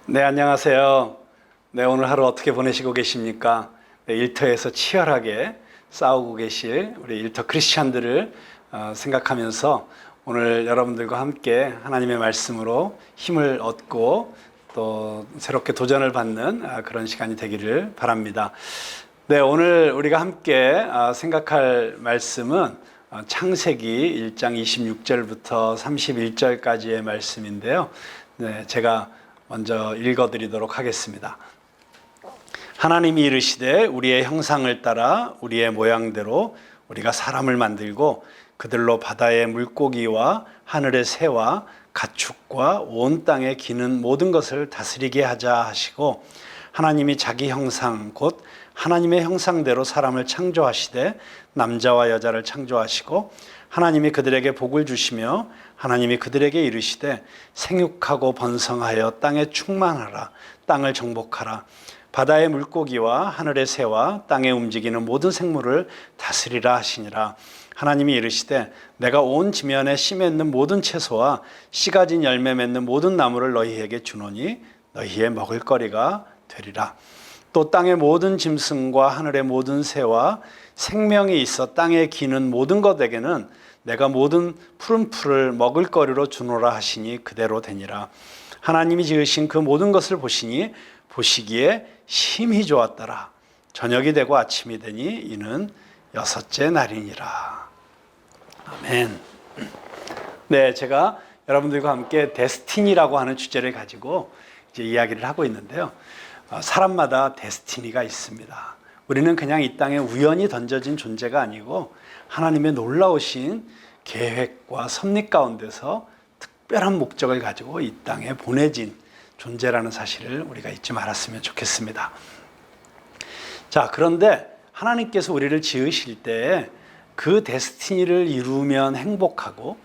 네, 안녕하세요. 네, 오늘 하루 어떻게 보내시고 계십니까? 네, 일터에서 치열하게 싸우고 계실 우리 일터 크리스찬들을 생각하면서 오늘 여러분들과 함께 하나님의 말씀으로 힘을 얻고 또 새롭게 도전을 받는 그런 시간이 되기를 바랍니다. 네, 오늘 우리가 함께 생각할 말씀은 창세기 1장 26절부터 31절까지의 말씀인데요. 네, 제가 먼저 읽어드리도록 하겠습니다. 하나님이 이르시되 우리의 형상을 따라 우리의 모양대로 우리가 사람을 만들고 그들로 바다의 물고기와 하늘의 새와 가축과 온 땅에 기는 모든 것을 다스리게 하자 하시고, 하나님이 자기 형상 곧 하나님의 형상대로 사람을 창조하시되 남자와 여자를 창조하시고, 하나님이 그들에게 복을 주시며 하나님이 그들에게 이르시되 생육하고 번성하여 땅에 충만하라. 땅을 정복하라. 바다의 물고기와 하늘의 새와 땅에 움직이는 모든 생물을 다스리라 하시니라. 하나님이 이르시되 내가 온 지면에 씨 맺는 모든 채소와 씨 가진 열매 맺는 모든 나무를 너희에게 주노니 너희의 먹을거리가 되리라. 또 땅의 모든 짐승과 하늘의 모든 새와 생명이 있어 땅에 기는 모든 것에게는 내가 모든 푸른 풀을 먹을거리로 주노라 하시니 그대로 되니라. 하나님이 지으신 그 모든 것을 보시니 보시기에 심히 좋았더라. 저녁이 되고 아침이 되니 이는 여섯째 날이니라. 아멘. 네, 제가 여러분들과 함께 데스티니라고 하는 주제를 가지고 이제 이야기를 하고 있는데요. 사람마다 데스티니가 있습니다. 우리는 그냥 이 땅에 우연히 던져진 존재가 아니고 하나님의 놀라우신 계획과 섭리 가운데서 특별한 목적을 가지고 이 땅에 보내진 존재라는 사실을 우리가 잊지 말았으면 좋겠습니다. 자, 그런데 하나님께서 우리를 지으실 때 그 데스티니를 이루면 행복하고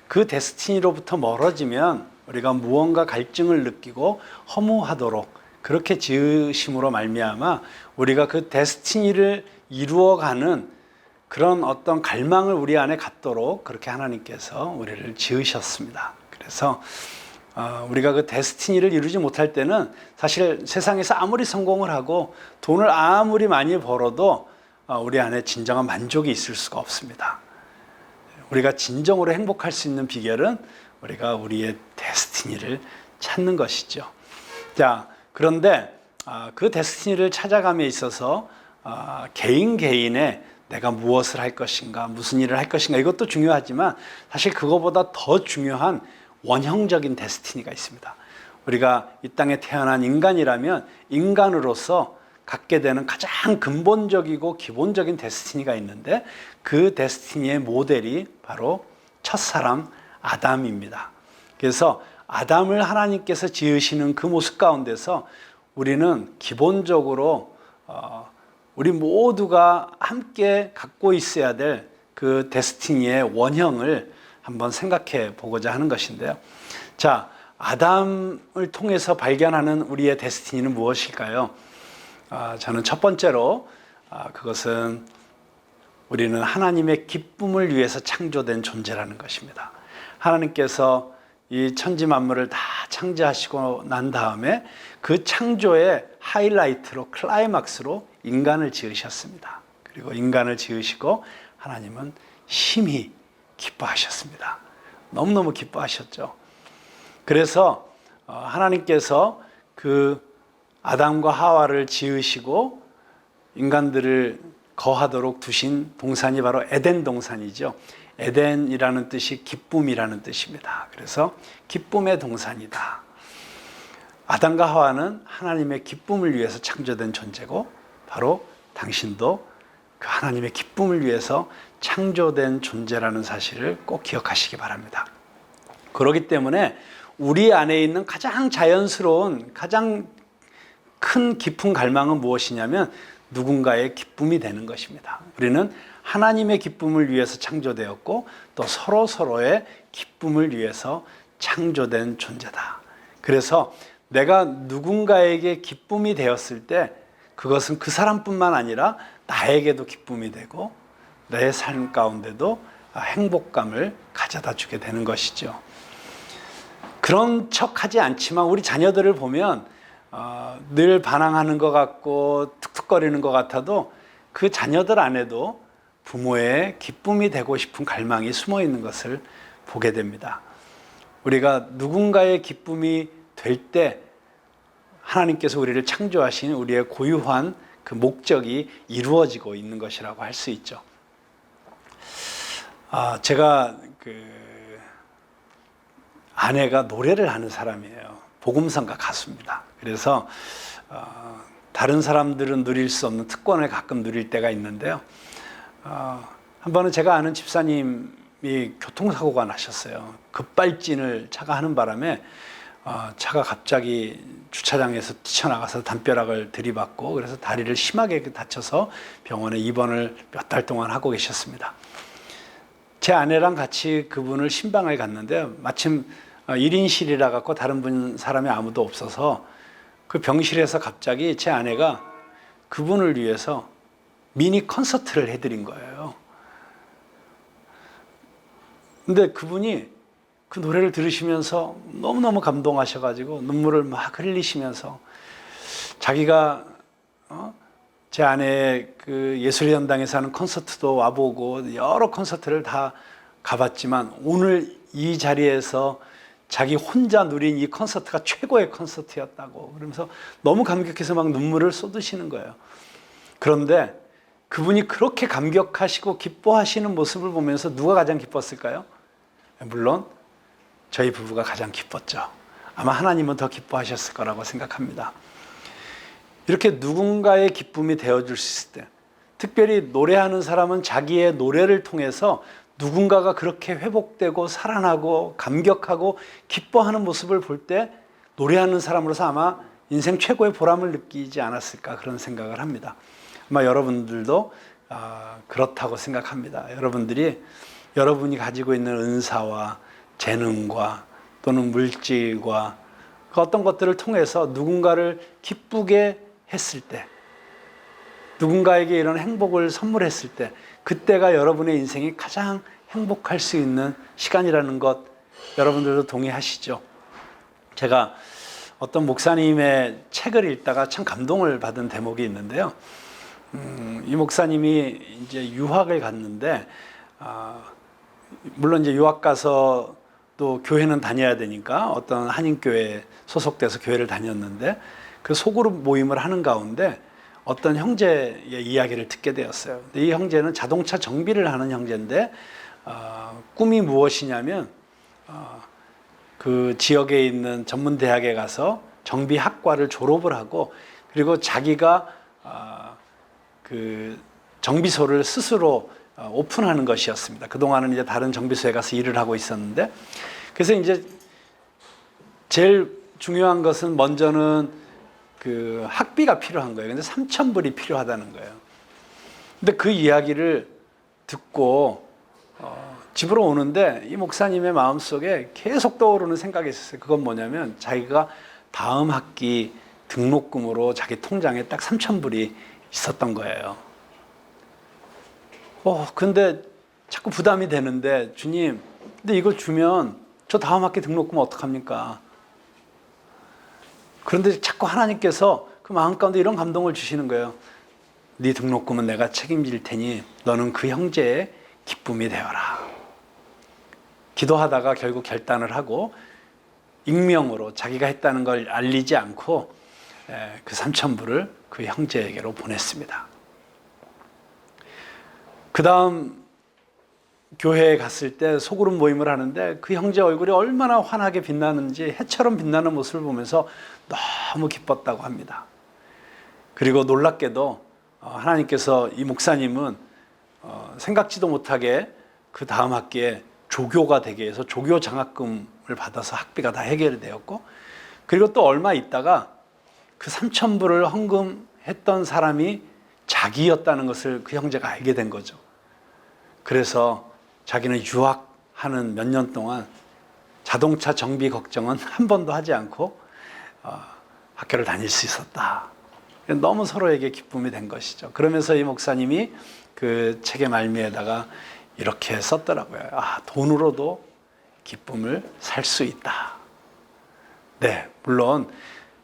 그 데스티니로부터 멀어지면 우리가 무언가 갈증을 느끼고 허무하도록 그렇게 지으심으로 말미암아 우리가 그 데스티니를 이루어가는 그런 어떤 갈망을 우리 안에 갖도록 그렇게 하나님께서 우리를 지으셨습니다. 그래서 우리가 그 데스티니를 이루지 못할 때는 사실 세상에서 아무리 성공을 하고 돈을 아무리 많이 벌어도 우리 안에 진정한 만족이 있을 수가 없습니다. 우리가 진정으로 행복할 수 있는 비결은 우리가 우리의 데스티니를 찾는 것이죠. 자, 그런데 그 데스티니를 찾아감에 있어서 개인의 내가 무엇을 할 것인가, 무슨 일을 할 것인가, 이것도 중요하지만 사실 그거보다 더 중요한 원형적인 데스티니가 있습니다. 우리가 이 땅에 태어난 인간이라면 인간으로서 갖게 되는 가장 근본적이고 기본적인 데스티니가 있는데 그 데스티니의 모델이 바로 첫사람 아담입니다. 그래서 아담을 하나님께서 지으시는 그 모습 가운데서 우리는 기본적으로 우리 모두가 함께 갖고 있어야 될 그 데스티니의 원형을 한번 생각해 보고자 하는 것인데요. 자, 아담을 통해서 발견하는 우리의 데스티니는 무엇일까요? 저는 첫 번째로 그것은 우리는 하나님의 기쁨을 위해서 창조된 존재라는 것입니다. 하나님께서 이 천지 만물을 다 창조하시고 난 다음에 그 창조의 하이라이트로 클라이막스로 인간을 지으셨습니다. 그리고 인간을 지으시고 하나님은 심히 기뻐하셨습니다. 너무너무 기뻐하셨죠. 그래서 하나님께서 그 아담과 하와를 지으시고 인간들을 거하도록 두신 동산이 바로 에덴 동산이죠. 에덴이라는 뜻이 기쁨이라는 뜻입니다. 그래서 기쁨의 동산이다. 아담과 하와는 하나님의 기쁨을 위해서 창조된 존재고 바로 당신도 그 하나님의 기쁨을 위해서 창조된 존재라는 사실을 꼭 기억하시기 바랍니다. 그렇기 때문에 우리 안에 있는 가장 자연스러운, 가장 큰 깊은 갈망은 무엇이냐면 누군가의 기쁨이 되는 것입니다. 우리는 하나님의 기쁨을 위해서 창조되었고 또 서로의 기쁨을 위해서 창조된 존재다. 그래서 내가 누군가에게 기쁨이 되었을 때 그것은 그 사람뿐만 아니라 나에게도 기쁨이 되고 내 삶 가운데도 행복감을 가져다 주게 되는 것이죠. 그 그런 척하지 않지만 우리 자녀들을 보면 늘 반항하는 것 같고 툭툭거리는 것 같아도 그 자녀들 안에도 부모의 기쁨이 되고 싶은 갈망이 숨어 있는 것을 보게 됩니다. 우리가 누군가의 기쁨이 될 때 하나님께서 우리를 창조하신 우리의 고유한 그 목적이 이루어지고 있는 것이라고 할 수 있죠. 제가 아내가 노래를 하는 사람이에요. 복음성가 가수입니다. 그래서 다른 사람들은 누릴 수 없는 특권을 가끔 누릴 때가 있는데요. 한 번은 제가 아는 집사님이 교통사고가 나셨어요. 급발진을 차가 하는 바람에 차가 갑자기 주차장에서 뛰쳐나가서 담벼락을 들이받고 그래서 다리를 심하게 다쳐서 병원에 입원을 몇 달 동안 하고 계셨습니다. 제 아내랑 같이 그분을 신방을 갔는데요. 마침 1인실이라 갖고 다른 사람이 아무도 없어서 그 병실에서 갑자기 제 아내가 그분을 위해서 미니 콘서트를 해드린 거예요. 근데 그분이 그 노래를 들으시면서 너무너무 감동하셔가지고 눈물을 막 흘리시면서 자기가 제 아내의 그 예술연당에서 하는 콘서트도 와보고 여러 콘서트를 다 가봤지만 오늘 이 자리에서 자기 혼자 누린 이 콘서트가 최고의 콘서트였다고 그러면서 너무 감격해서 막 눈물을 쏟으시는 거예요. 그런데 그분이 그렇게 감격하시고 기뻐하시는 모습을 보면서 누가 가장 기뻤을까요? 물론 저희 부부가 가장 기뻤죠. 아마 하나님은 더 기뻐하셨을 거라고 생각합니다. 이렇게 누군가의 기쁨이 되어줄 수 있을 때, 특별히 노래하는 사람은 자기의 노래를 통해서 누군가가 그렇게 회복되고 살아나고 감격하고 기뻐하는 모습을 볼 때 노래하는 사람으로서 아마 인생 최고의 보람을 느끼지 않았을까 그런 생각을 합니다. 아마 여러분들도 그렇다고 생각합니다. 여러분이 가지고 있는 은사와 재능과 또는 물질과 그 어떤 것들을 통해서 누군가를 기쁘게 했을 때, 누군가에게 이런 행복을 선물했을 때, 그때가 여러분의 인생이 가장 행복할 수 있는 시간이라는 것 여러분들도 동의하시죠? 제가 어떤 목사님의 책을 읽다가 참 감동을 받은 대목이 있는데요. 이 목사님이 이제 유학을 갔는데, 물론 이제 유학 가서 또 교회는 다녀야 되니까 어떤 한인교회에 소속돼서 교회를 다녔는데 그 소그룹 모임을 하는 가운데 어떤 형제의 이야기를 듣게 되었어요. 이 형제는 자동차 정비를 하는 형제인데 꿈이 무엇이냐면 그 지역에 있는 전문 대학에 가서 정비학과를 졸업을 하고 그리고 자기가 그 정비소를 스스로 오픈하는 것이었습니다. 그동안은 이제 다른 정비소에 가서 일을 하고 있었는데 그래서 이제 제일 중요한 것은 먼저는 그 학비가 필요한 거예요. 근데 3,000불이 필요하다는 거예요. 근데 그 이야기를 듣고 집으로 오는데 이 목사님의 마음속에 계속 떠오르는 생각이 있었어요. 그건 뭐냐면 자기가 다음 학기 등록금으로 자기 통장에 딱 3,000불이 있었던 거예요. 근데 자꾸 부담이 되는데 주님, 근데 이걸 주면 저 다음 학기 등록금 어떡합니까? 그런데 자꾸 하나님께서 그 마음 가운데 이런 감동을 주시는 거예요. 네 등록금은 내가 책임질 테니 너는 그 형제의 기쁨이 되어라. 기도하다가 결국 결단을 하고 익명으로 자기가 했다는 걸 알리지 않고 그 3,000불을 그 형제에게로 보냈습니다. 그 다음 교회에 갔을 때 소그룹 모임을 하는데 그 형제 얼굴이 얼마나 환하게 빛나는지 해처럼 빛나는 모습을 보면서 너무 기뻤다고 합니다. 그리고 놀랍게도 하나님께서 이 목사님은 생각지도 못하게 그 다음 학기에 조교가 되게 해서 조교 장학금을 받아서 학비가 다 해결이 되었고 그리고 또 얼마 있다가 그 3,000불을 헌금했던 사람이 자기였다는 것을 그 형제가 알게 된 거죠. 그래서 자기는 유학하는 몇 년 동안 자동차 정비 걱정은 한 번도 하지 않고 학교를 다닐 수 있었다. 너무 서로에게 기쁨이 된 것이죠. 그러면서 이 목사님이 그 책의 말미에다가 이렇게 썼더라고요. 돈으로도 기쁨을 살 수 있다. 네, 물론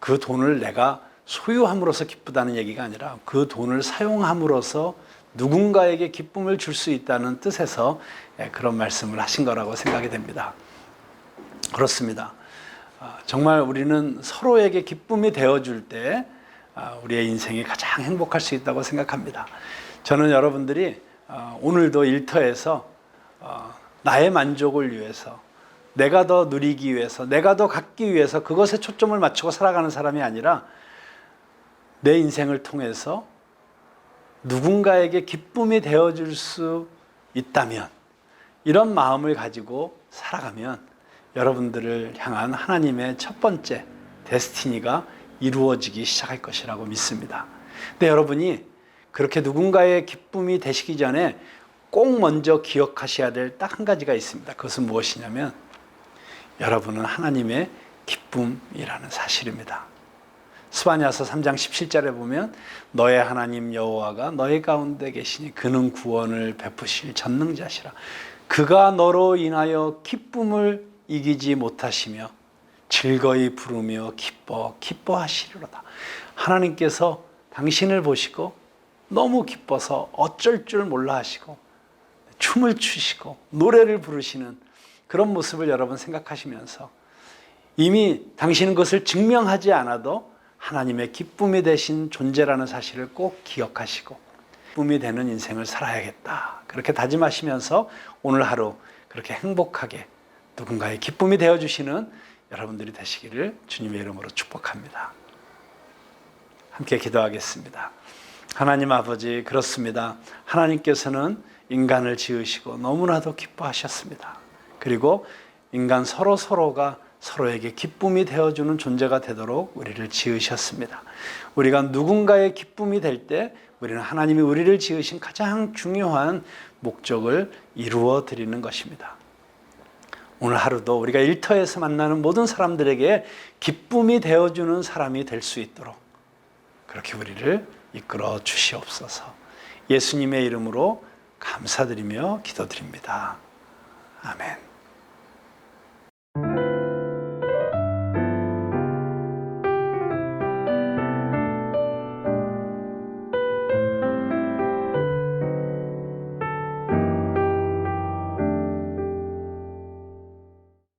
그 돈을 내가 소유함으로써 기쁘다는 얘기가 아니라 그 돈을 사용함으로써 누군가에게 기쁨을 줄 수 있다는 뜻에서 그런 말씀을 하신 거라고 생각이 됩니다. 그렇습니다. 정말 우리는 서로에게 기쁨이 되어줄 때 우리의 인생이 가장 행복할 수 있다고 생각합니다. 저는 여러분들이 오늘도 일터에서 나의 만족을 위해서, 내가 더 누리기 위해서, 내가 더 갖기 위해서 그것에 초점을 맞추고 살아가는 사람이 아니라 내 인생을 통해서 누군가에게 기쁨이 되어줄 수 있다면, 이런 마음을 가지고 살아가면 여러분들을 향한 하나님의 첫 번째 데스티니가 이루어지기 시작할 것이라고 믿습니다. 근데 여러분이 그렇게 누군가의 기쁨이 되시기 전에 꼭 먼저 기억하셔야 될 딱 한 가지가 있습니다. 그것은 무엇이냐면 여러분은 하나님의 기쁨이라는 사실입니다. 스바냐서 3장 17절에 보면 너의 하나님 여호와가 너희 가운데 계시니 그는 구원을 베푸실 전능자시라. 그가 너로 인하여 기쁨을 이기지 못하시며 즐거이 부르며 기뻐하시리로다. 하나님께서 당신을 보시고 너무 기뻐서 어쩔 줄 몰라 하시고 춤을 추시고 노래를 부르시는 그런 모습을 여러분 생각하시면서 이미 당신은 그것을 증명하지 않아도 하나님의 기쁨이 되신 존재라는 사실을 꼭 기억하시고 기쁨이 되는 인생을 살아야겠다, 그렇게 다짐하시면서 오늘 하루 그렇게 행복하게 누군가의 기쁨이 되어주시는 여러분들이 되시기를 주님의 이름으로 축복합니다. 함께 기도하겠습니다. 하나님 아버지, 그렇습니다. 하나님께서는 인간을 지으시고 너무나도 기뻐하셨습니다. 그리고 인간 서로가 서로에게 기쁨이 되어주는 존재가 되도록 우리를 지으셨습니다. 우리가 누군가의 기쁨이 될 때 우리는 하나님이 우리를 지으신 가장 중요한 목적을 이루어 드리는 것입니다. 오늘 하루도 우리가 일터에서 만나는 모든 사람들에게 기쁨이 되어주는 사람이 될 수 있도록 그렇게 우리를 이끌어 주시옵소서. 예수님의 이름으로 감사드리며 기도드립니다. 아멘.